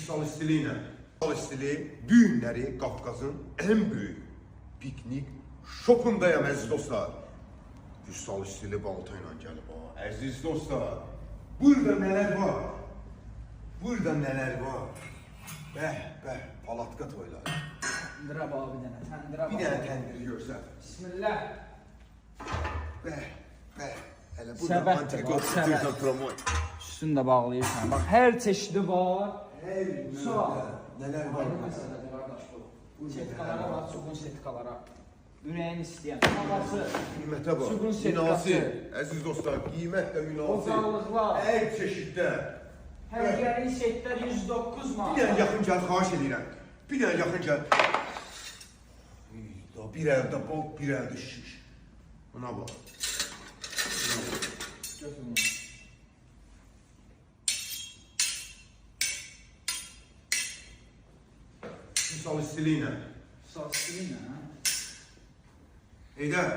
Kristal istiliğine. Kristal istiliği bu günləri Qafqazın en büyük piknik şopundayım əziz dostlar. Kristal istili baltayla gəlib ha. Əziz dostlar, burada nələr var? Burada nələr var? Bəh, palatka toyları. Təndir abi bir dənə, təndir abi. Bir dənə təndir görsən. Bismillah. Bəh. Hələ Səbət burada də antrikot var, tutursan səbət. promoy. Üstünü də bağlayırsan. Bax, hər çeşidi var. Hey, nələr var? Ayrı məsələdir qardaş bu. Setkalara var, çubuğun setkalara. Ürəyin istəyən. Havası. Qiymətə bax. Çubuğun Münasib. setkası. Əziz dostlar, qiymət də münasib. Ocaqlıqlar. Hər çeşiddə. Hər yerin setlər 109 Bir manat. dənə yaxın gəl, xahiş edirəm. Bir dənə yaxın gəl. Bir əldə bol, bir əldə şiş. Buna bax. Götürün. Kristal istiliğine. Saslı nə? Heydər,